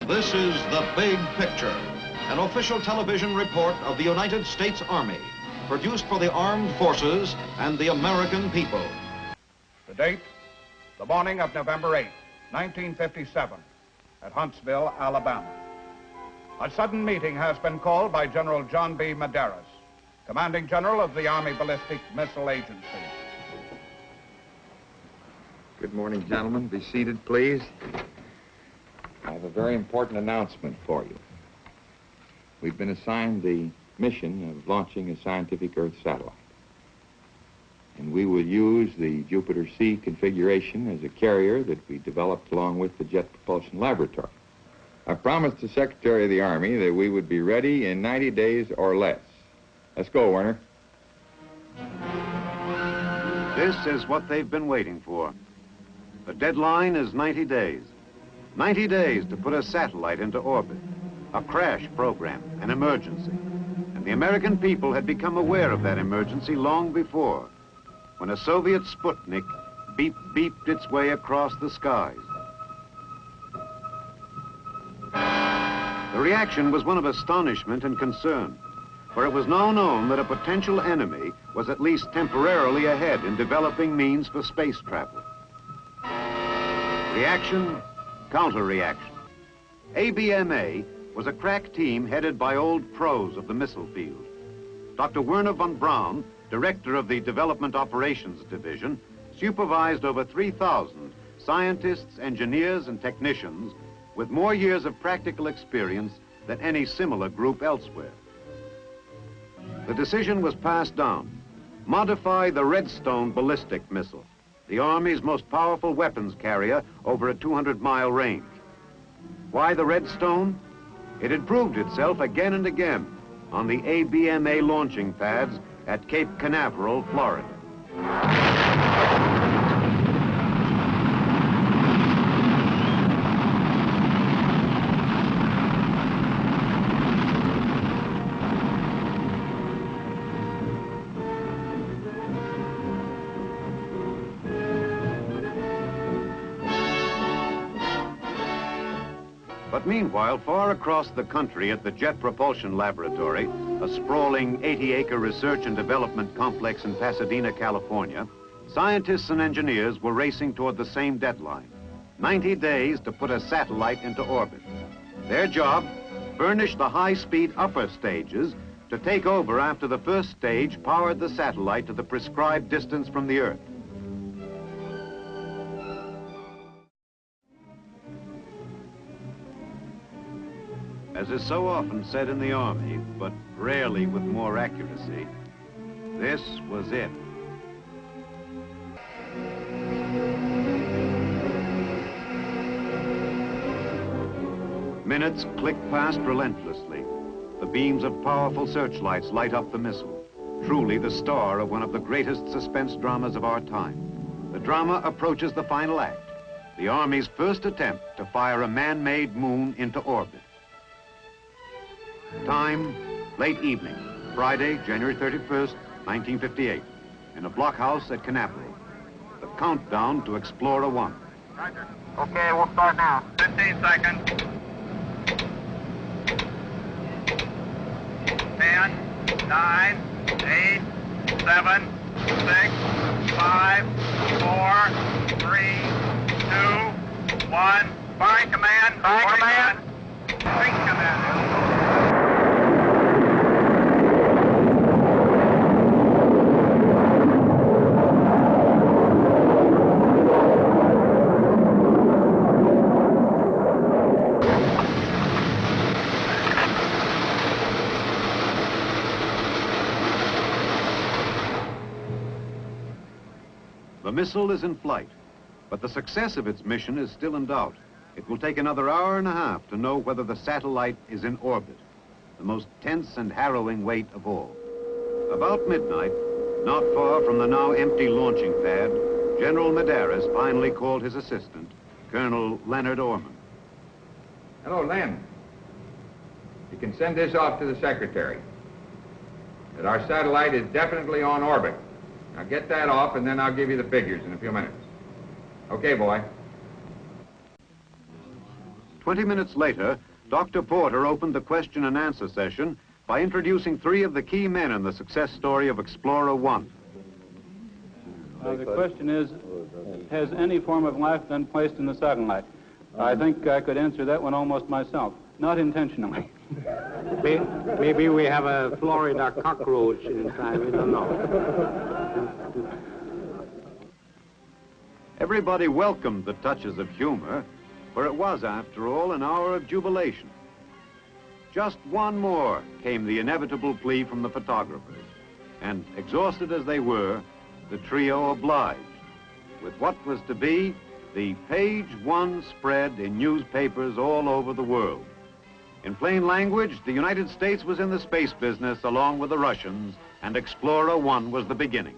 This is The Big Picture, an official television report of the United States Army, produced for the armed forces and the American people. The date, the morning of November 8, 1957, at Huntsville, Alabama. A sudden meeting has been called by General John B. Medeiros, Commanding General of the Army Ballistic Missile Agency. Good morning, gentlemen. Be seated, please. I have a very important announcement for you. We've been assigned the mission of launching a scientific Earth satellite. And we will use the Jupiter-C configuration as a carrier that we developed along with the Jet Propulsion Laboratory. I promised the Secretary of the Army that we would be ready in 90 days or less. Let's go, Werner. This is what they've been waiting for. The deadline is 90 days. 90 days to put a satellite into orbit. A crash program, an emergency. And the American people had become aware of that emergency long before, when a Soviet Sputnik beeped its way across the skies. The reaction was one of astonishment and concern, for it was now known that a potential enemy was at least temporarily ahead in developing means for space travel. Reaction, counter-reaction. ABMA was a crack team headed by old pros of the missile field. Dr. Werner von Braun, director of the Development Operations Division, supervised over 3,000 scientists, engineers, and technicians with more years of practical experience than any similar group elsewhere. The decision was passed down. Modify the Redstone ballistic missile, the Army's most powerful weapons carrier over a 200-mile range. Why the Redstone? It had proved itself again and again on the ABMA launching pads at Cape Canaveral, Florida. But meanwhile, far across the country at the Jet Propulsion Laboratory, a sprawling 80-acre research and development complex in Pasadena, California, scientists and engineers were racing toward the same deadline, 90 days to put a satellite into orbit. Their job, furnish the high-speed upper stages to take over after the first stage powered the satellite to the prescribed distance from the Earth. As is so often said in the Army, but rarely with more accuracy, this was it. Minutes click past relentlessly. The beams of powerful searchlights light up the missile, truly the star of one of the greatest suspense dramas of our time. The drama approaches the final act, the Army's first attempt to fire a man-made moon into orbit. Time, late evening, Friday, January 31st, 1958, in a blockhouse at Canaveral. The countdown to Explorer 1. Roger. Okay, we'll start now. 15 seconds. 10, 9, 8, 7, 6, 5, 4, 3, 2, 1. Fire command. Fire command. Drink command. The missile is in flight, but the success of its mission is still in doubt. It will take another hour and a half to know whether the satellite is in orbit, the most tense and harrowing wait of all. About midnight, not far from the now empty launching pad, General Medeiros finally called his assistant, Colonel Leonard Orman. Hello, Len. You can send this off to the Secretary, that our satellite is definitely on orbit. Now get that off, and then I'll give you the figures in a few minutes. Okay, boy. 20 minutes later, Dr. Porter opened the question and answer session by introducing 3 of the key men in the success story of Explorer 1. The question is, has any form of life been placed in the satellite? I think I could answer that one almost myself, not intentionally. Maybe we have a Florida cockroach inside, we don't know. Everybody welcomed the touches of humor, for it was, after all, an hour of jubilation. Just one more, came the inevitable plea from the photographers. And exhausted as they were, the trio obliged, with what was to be the page 1 spread in newspapers all over the world. In plain language, the United States was in the space business along with the Russians, and Explorer 1 was the beginning.